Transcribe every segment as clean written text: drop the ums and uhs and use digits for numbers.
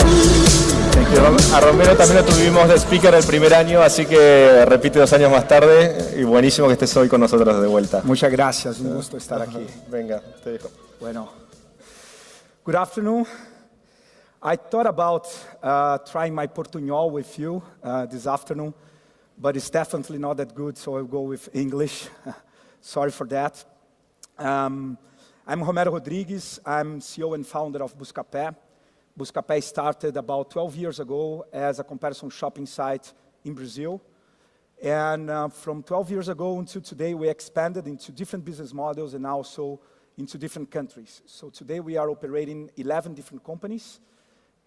vuelta. A Romero también lo tuvimos de speaker el primer año, así que repite 2 años más tarde y buenísimo que estés hoy con nosotros de vuelta. Muchas gracias, un gusto estar aquí. Venga, te dejo. Bueno, good afternoon. I thought about trying my Portuñol with you this afternoon, but it's definitely not that good, so I'll go with English. Sorry for that. I'm Romero Rodrigues. I'm CEO and founder of Buscapé. Buscapé started about 12 years ago as a comparison shopping site in Brazil. And from 12 years ago until today, we expanded into different business models and also into different countries. So today we are operating 11 different companies,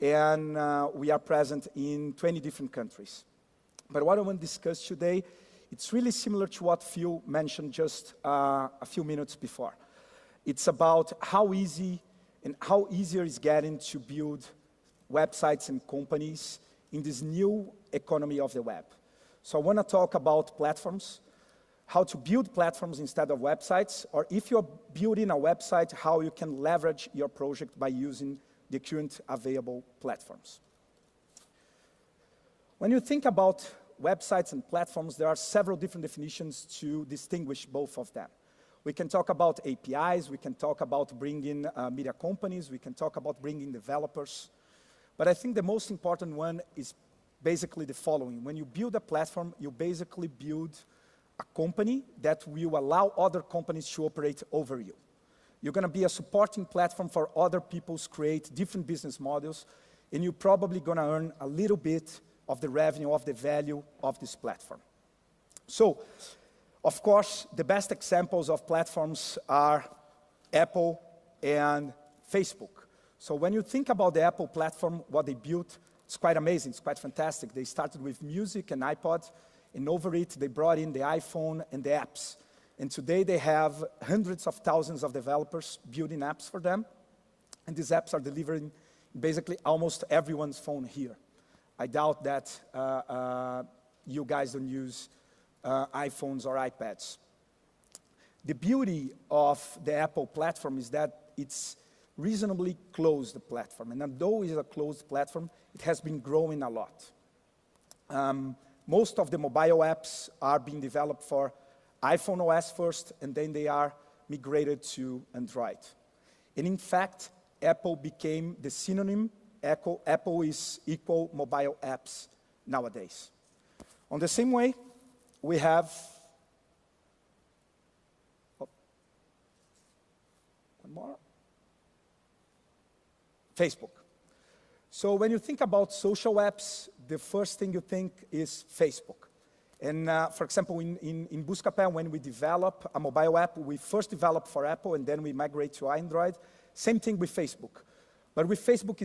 and we are present in 20 different countries. But what I want to discuss today, it's really similar to what Phil mentioned just a few minutes before. It's about how easy and how easier it's getting to build websites and companies in this new economy of the web. So I want to talk about platforms, how to build platforms instead of websites, or if you're building a website, how you can leverage your project by using the current available platforms. When you think about websites and platforms, there are several different definitions to distinguish both of them. We can talk about APIs, we can talk about bringing media companies, we can talk about bringing developers. But I think the most important one is basically the following. When you build a platform, you basically build a company that will allow other companies to operate over you. You're going to be a supporting platform for other people to create different business models, and you're probably going to earn a little bit of the revenue, of the value of this platform. So, of course, the best examples of platforms are Apple and Facebook. So when you think about the Apple platform, what they built, it's quite amazing, it's quite fantastic. They started with music and iPod, and over it, they brought in the iPhone and the apps. And today, they have hundreds of thousands of developers building apps for them, and these apps are delivering basically almost everyone's phone here. I doubt that you guys don't use iPhones or iPads. The beauty of the Apple platform is that it's reasonably closed platform, and although it's a closed platform, it has been growing a lot. Most of the mobile apps are being developed for iPhone OS first, and then they are migrated to Android. And in fact, Apple became the synonym. Apple is equal mobile apps nowadays. On the same way, we have one more. Facebook. So when you think about social apps, the first thing you think is Facebook. And for example, in Buscapé, when we develop a mobile app, we first develop for Apple and then we migrate to Android. Same thing with Facebook. But with Facebook,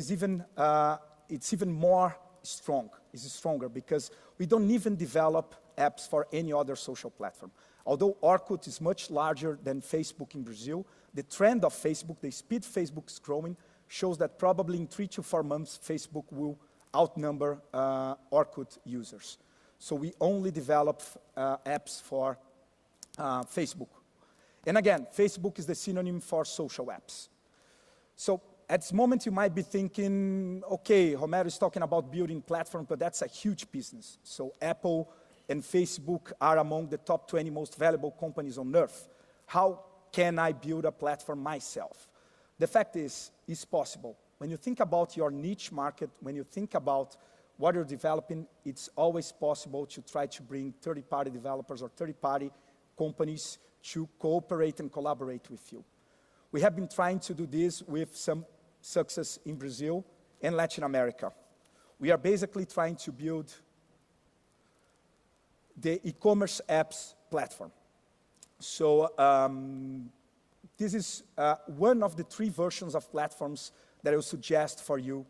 it's even more strong. It's stronger because we don't even develop apps for any other social platform. Although Orkut is much larger than Facebook in Brazil, the trend of Facebook, the speed Facebook is growing, shows that probably in 3 to 4 months, Facebook will outnumber Orkut users. So we only develop apps for Facebook. And again, Facebook is the synonym for social apps. So at this moment, you might be thinking, okay, Romero is talking about building platforms, but that's a huge business. So Apple and Facebook are among the top 20 most valuable companies on earth. How can I build a platform myself? The fact is, it's possible. When you think about your niche market, when you think about what you're developing, it's always possible to try to bring third-party developers or third-party companies to cooperate and collaborate with you. We have been trying to do this with some success in Brazil and Latin America. We are basically trying to build the e-commerce apps platform. So this is one of the 3 versions of platforms that I would suggest for you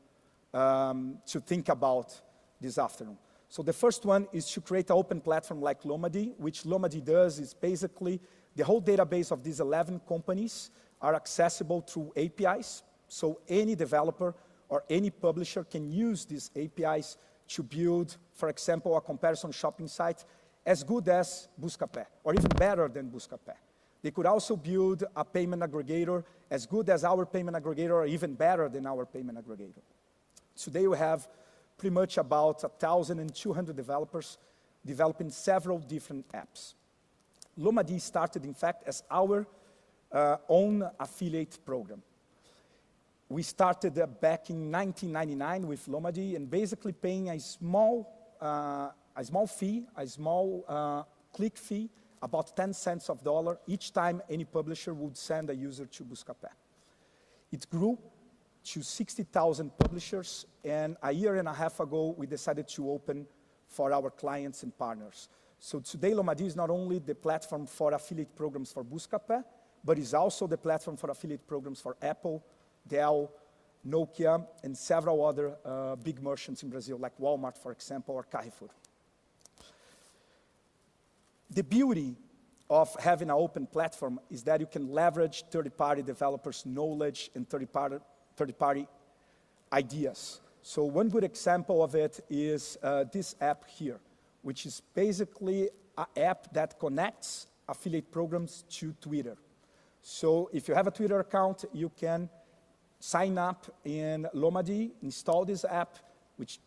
to think about this afternoon. So the first one is to create an open platform like Lomadi, which Lomadi does is basically the whole database of these 11 companies are accessible through APIs. So any developer or any publisher can use these APIs to build, for example, a comparison shopping site as good as Buscapé, or even better than Buscapé. They could also build a payment aggregator as good as our payment aggregator, or even better than our payment aggregator. Today we have pretty much about 1,200 developers developing several different apps. Lomadi started, in fact, as our own affiliate program. We started back in 1999 with Lomadi and basically paying a small fee, a small click fee, about 10 cents of dollar each time any publisher would send a user to Buscapé. It grew to 60,000 publishers, and a year and a half ago, we decided to open for our clients and partners. So today, Lomadi is not only the platform for affiliate programs for Buscapé, but is also the platform for affiliate programs for Apple, Dell, Nokia, and several other big merchants in Brazil, like Walmart, for example, or Carrefour. The beauty of having an open platform is that you can leverage third-party developers' knowledge and third-party ideas. So one good example of it is this app here, which is basically an app that connects affiliate programs to Twitter. So if you have a Twitter account, you can sign up in Lomadi, install this app, which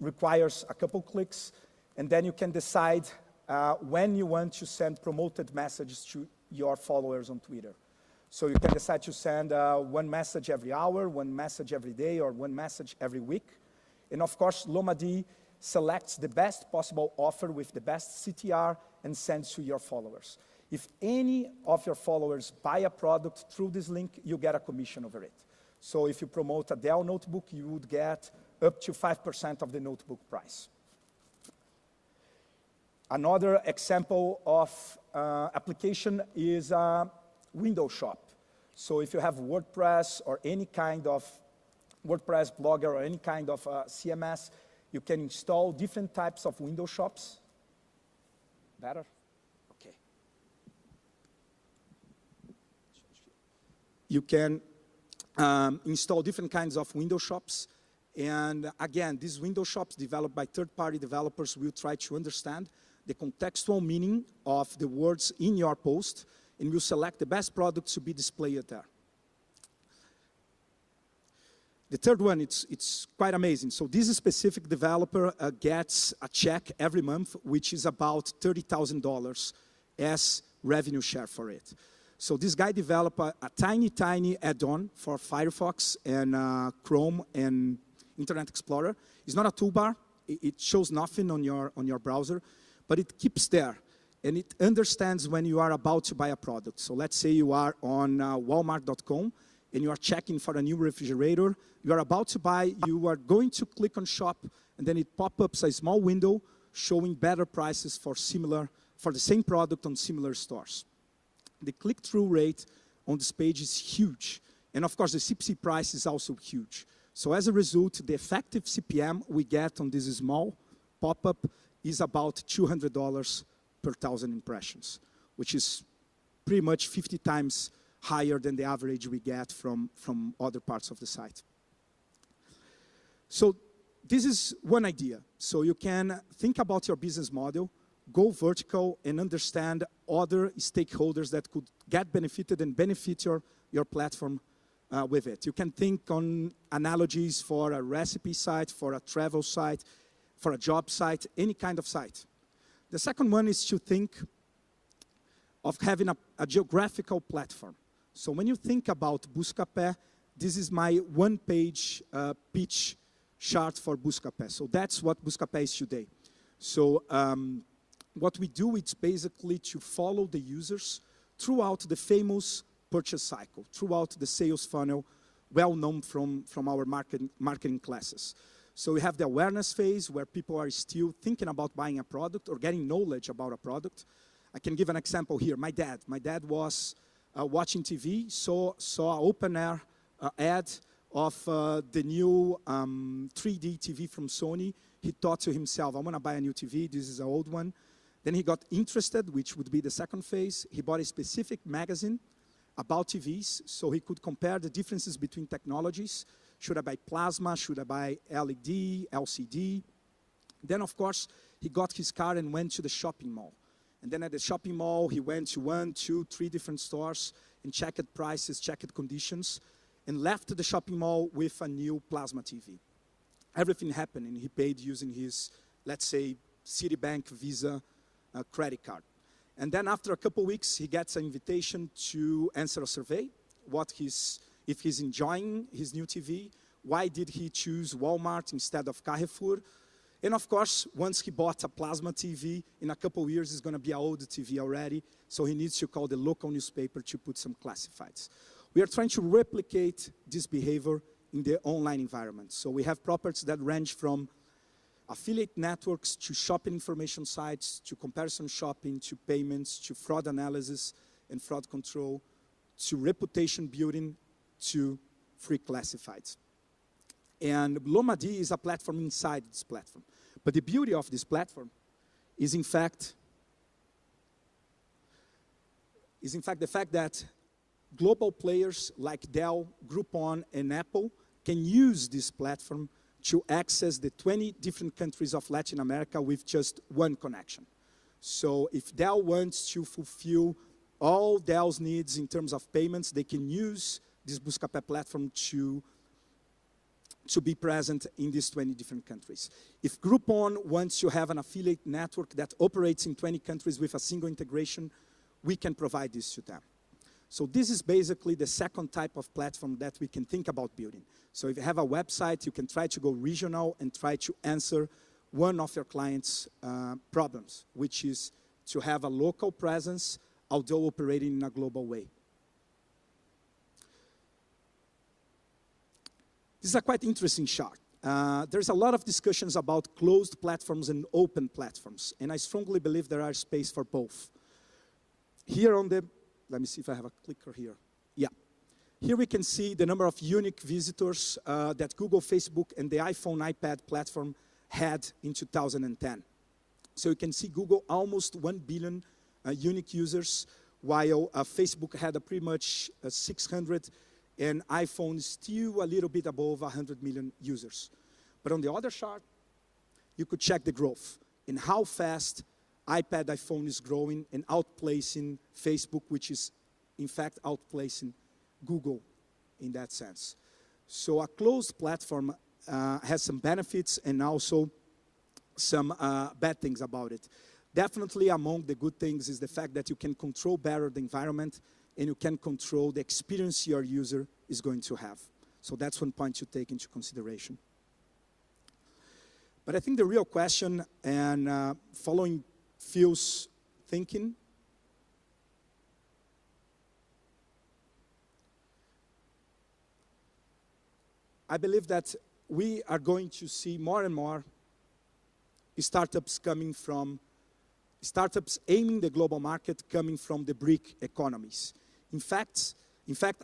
requires a couple clicks, and then you can decide when you want to send promoted messages to your followers on Twitter. So you can decide to send one message every hour, one message every day, or one message every week. And of course, Lomadi selects the best possible offer with the best CTR and sends to your followers. If any of your followers buy a product through this link, you get a commission over it. So if you promote a Dell notebook, you would get up to 5% of the notebook price. Another example of application is Windows Shop. So if you have WordPress or any kind of WordPress blogger or any kind of CMS, you can install different types of Windows shops. Better? Okay. You can install different kinds of Windows shops. And again, these Windows shops developed by third-party developers will try to understand the contextual meaning of the words in your post, and will select the best products to be displayed there. The third one, it's quite amazing. So this specific developer gets a check every month, which is about $30,000 as revenue share for it. So this guy developed a tiny add-on for Firefox and Chrome and Internet Explorer. It's not a toolbar. It shows nothing on your browser, but it keeps there. And it understands when you are about to buy a product. So let's say you are on Walmart.com and you are checking for a new refrigerator. You are about to buy, you are going to click on shop, and then it pops up a small window showing better prices for the same product on similar stores. The click-through rate on this page is huge. And of course, the CPC price is also huge. So as a result, the effective CPM we get on this small pop-up is about $200 per 1,000 impressions, which is pretty much 50 times higher than the average we get from other parts of the site. So this is one idea. So you can think about your business model, go vertical, and understand other stakeholders that could get benefited and benefit your platform with it. You can think on analogies for a recipe site, for a travel site, for a job site, any kind of site. The second one is to think of having a geographical platform. So when you think about Buscapé, this is my one-page pitch chart for Buscapé. So that's what Buscapé is today. So what we do is basically to follow the users throughout the famous purchase cycle, throughout the sales funnel, well known from our marketing classes. So we have the awareness phase where people are still thinking about buying a product or getting knowledge about a product. I can give an example here. My dad was watching TV, saw an open air ad of the new 3D TV from Sony. He thought to himself, I want to buy a new TV. This is an old one. Then he got interested, which would be the second phase. He bought a specific magazine about TVs so he could compare the differences between technologies. Should I buy plasma? Should I buy LED, LCD? Then, of course, he got his car and went to the shopping mall. And then at the shopping mall, he went to 1, 2, 3 different stores and checked prices, checked conditions, and left the shopping mall with a new plasma TV. everything happened, and he paid using his, let's say, Citibank Visa credit card. And then after a couple weeks, he gets an invitation to answer a survey, if he's enjoying his new TV, why did he choose Walmart instead of Carrefour? And of course, once he bought a plasma TV, in a couple of years, it's going to be an old TV already, so he needs to call the local newspaper to put some classifieds. We are trying to replicate this behavior in the online environment. So we have properties that range from affiliate networks to shopping information sites, to comparison shopping, to payments, to fraud analysis and fraud control, to reputation building, to free classifieds. And Lomadi is a platform inside this platform. But the beauty of this platform is in fact the fact that global players like Dell, Groupon, and Apple can use this platform to access the 20 different countries of Latin America with just one connection. So if Dell wants to fulfill all Dell's needs in terms of payments, they can use this Buscapé platform to be present in these 20 different countries. If Groupon wants to have an affiliate network that operates in 20 countries with a single integration, we can provide this to them. So this is basically the second type of platform that we can think about building. So if you have a website, you can try to go regional and try to answer one of your clients' problems, which is to have a local presence, although operating in a global way. This is a quite interesting chart. There's a lot of discussions about closed platforms and open platforms, and I strongly believe there are space for both. Here on the, let me see if I have a clicker here. Yeah. Here we can see the number of unique visitors that Google, Facebook, and the iPhone, iPad platform had in 2010. So you can see Google almost 1 billion unique users, while Facebook had a pretty much 600, and iPhone still a little bit above 100 million users. But on the other chart, you could check the growth and how fast iPad, iPhone is growing and outplacing Facebook, which is in fact outplacing Google in that sense. So a closed platform has some benefits and also some bad things about it. Definitely among the good things is the fact that you can control better the environment and you can control the experience your user is going to have. So that's one point to take into consideration. But I think the real question, and following Phil's thinking, I believe that we are going to see more and more startups aiming the global market coming from the BRIC economies. In fact,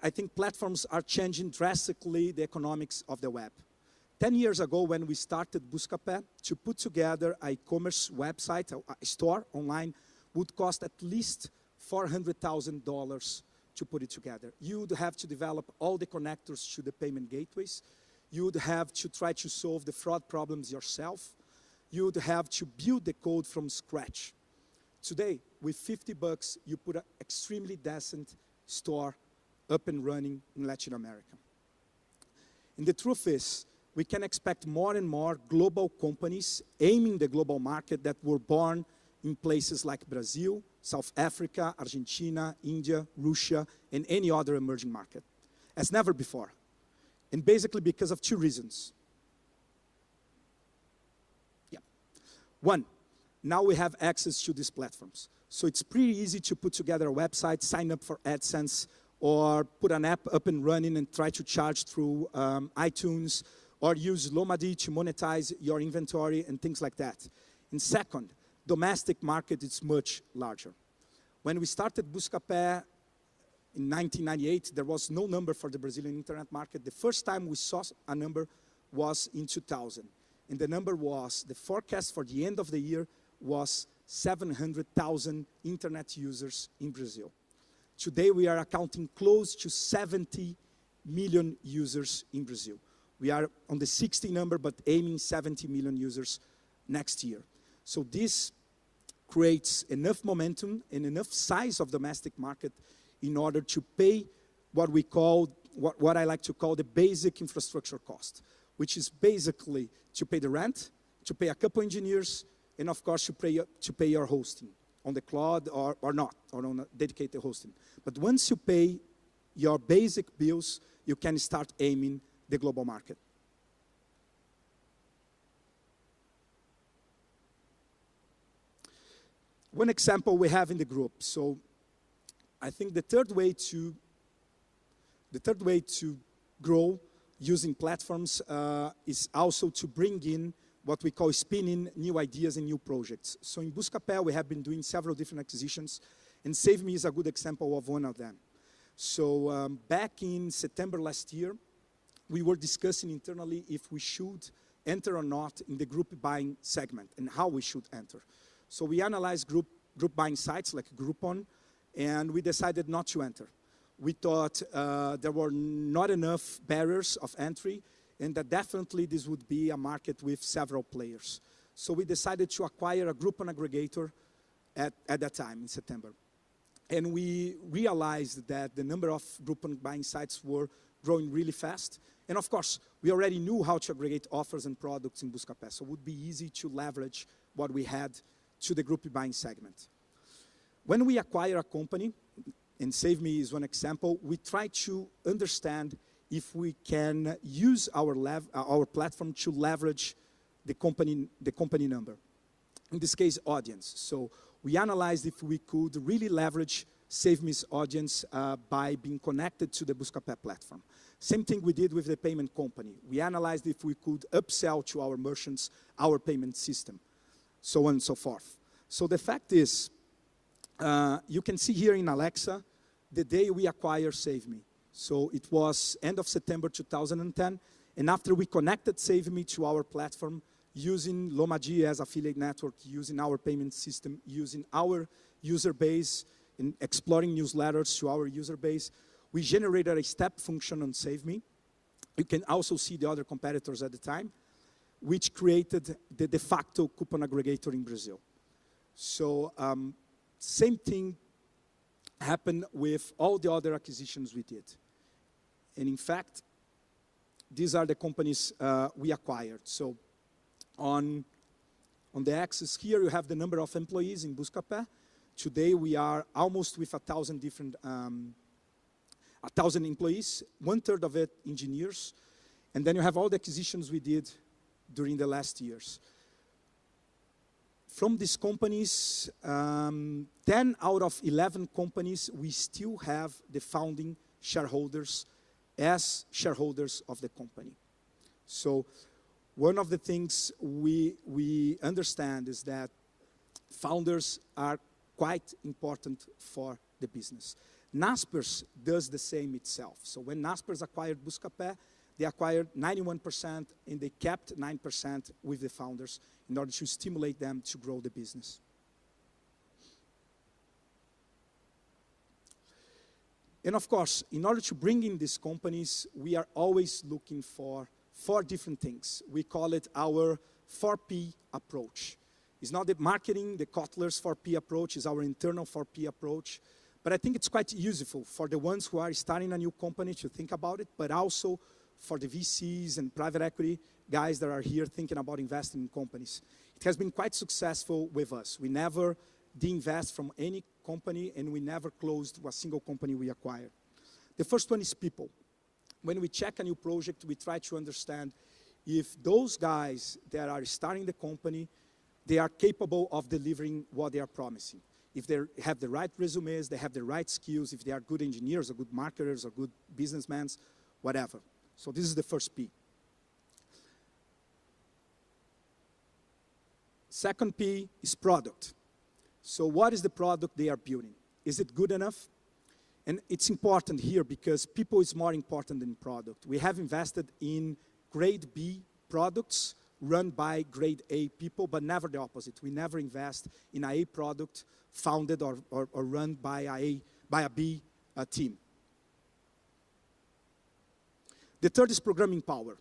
I think platforms are changing drastically the economics of the web. 10 years ago, when we started Buscapé, to put together an e-commerce website, a store online, would cost at least $400,000 to put it together. You would have to develop all the connectors to the payment gateways. You would have to try to solve the fraud problems yourself. You would have to build the code from scratch. Today, with $50, you put an extremely decent store up and running in Latin America. And the truth is, we can expect more and more global companies aiming the global market that were born in places like Brazil, South Africa, Argentina, India, Russia, and any other emerging market, as never before. And basically because of two reasons. Yeah. One, now we have access to these platforms. So it's pretty easy to put together a website, sign up for AdSense, or put an app up and running and try to charge through iTunes, or use Lomadi to monetize your inventory and things like that. And second, domestic market is much larger. When we started Buscapé in 1998, there was no number for the Brazilian internet market. The first time we saw a number was in 2000. And the number was, the forecast for the end of the year was 700,000 internet users in Brazil. Today we are accounting close to 70 million users in Brazil. We are on the 60 number, but aiming 70 million users next year. So this creates enough momentum and enough size of domestic market in order to pay what we call, what I like to call the basic infrastructure cost. which is basically to pay the rent, to pay a couple engineers, and of course to pay your hosting on the cloud or not, or on a dedicated hosting. But once you pay your basic bills, you can start aiming the global market. One example we have in the group. So I think the third way to grow using platforms is also to bring in what we call spinning new ideas and new projects. So in Buscapé, we have been doing several different acquisitions, and Save Me is a good example of one of them. So back in September last year, we were discussing internally if we should enter or not in the group buying segment and how we should enter. So we analyzed group buying sites like Groupon, and we decided not to enter. We thought there were not enough barriers of entry, and that definitely this would be a market with several players. So we decided to acquire a Groupon aggregator at that time in September. And we realized that the number of Groupon buying sites were growing really fast. And of course, we already knew how to aggregate offers and products in Buscapé, so it would be easy to leverage what we had to the group buying segment. When we acquire a company, and Save Me is one example, we try to understand if we can use our platform to leverage the company number. In this case, audience. So we analyzed if we could really leverage Save Me's audience by being connected to the Buscapé platform. Same thing we did with the payment company. We analyzed if we could upsell to our merchants our payment system, so on and so forth. So the fact is, you can see here in Alexa, the day we acquired Save Me. So it was end of September 2010, and after we connected Save Me to our platform, using Lomagi as affiliate network, using our payment system, using our user base, and exploring newsletters to our user base, we generated a step function on Save Me. You can also see the other competitors at the time, which created the de facto coupon aggregator in Brazil. So same thing happened with all the other acquisitions we did. And in fact, these are the companies we acquired. So on the axis here, you have the number of employees in Buscapé. Today, we are almost with 1,000 different, 1,000 employees, 1/3 of it engineers. And then you have all the acquisitions we did during the last years. From these companies, 10 out of 11 companies, we still have the founding shareholders as shareholders of the company. So one of the things we understand is that founders are quite important for the business. Naspers does the same itself. So when Naspers acquired Buscapé, they acquired 91% and they kept 9% with the founders in order to stimulate them to grow the business. And of course, in order to bring in these companies, we are always looking for 4 different things. We call it our 4P approach. It's not the marketing, the Kotler's 4P approach, it's our internal 4P approach. But I think it's quite useful for the ones who are starting a new company to think about it, but also for the VCs and private equity guys that are here thinking about investing in companies. It has been quite successful with us. We never de-invest from any company, and we never closed a single company we acquired. The first one is people. When we check a new project, we try to understand if those guys that are starting the company, they are capable of delivering what they are promising. If they have the right resumes, they have the right skills, if they are good engineers or good marketers or good businessmen, whatever. So this is the first P. Second P is product. So what is the product they are building? Is it good enough? And it's important here because people is more important than product. We have invested in grade B products run by grade A people, but never the opposite. We never invest in an A product founded or run by a B team. The third is programming power.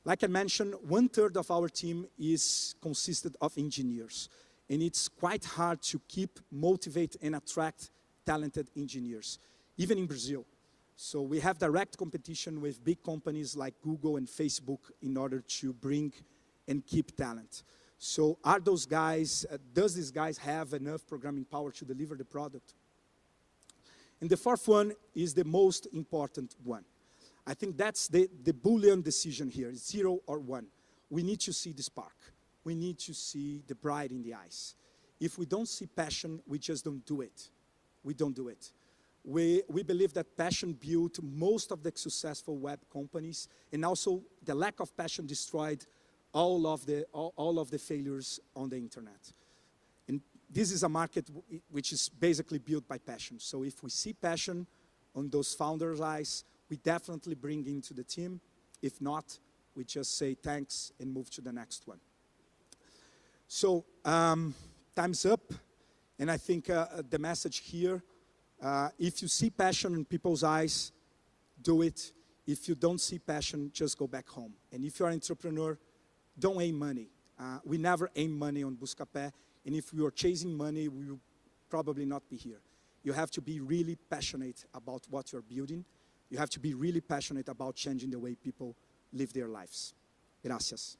Like I mentioned, 1/3 of our team is consisted of engineers. And it's quite hard to keep, motivate, and attract talented engineers, even in Brazil. So we have direct competition with big companies like Google and Facebook in order to bring and keep talent. So are those guys, does these guys have enough programming power to deliver the product? And the fourth one is the most important one. I think that's the Boolean decision here, 0 or 1. We need to see the spark. We need to see the bright in the eyes. If we don't see passion, we just don't do it. We don't do it. We believe that passion built most of the successful web companies, and also the lack of passion destroyed all of the failures on the internet. And this is a market which is basically built by passion. So if we see passion on those founders' eyes, we definitely bring into the team. If not, we just say thanks and move to the next one. So time's up, and I think the message here, if you see passion in people's eyes, do it. If you don't see passion, just go back home. And if you're an entrepreneur, don't aim money. We never aim money on Buscapé, and if we were chasing money, we will probably not be here. You have to be really passionate about what you're building. You have to be really passionate about changing the way people live their lives. Gracias.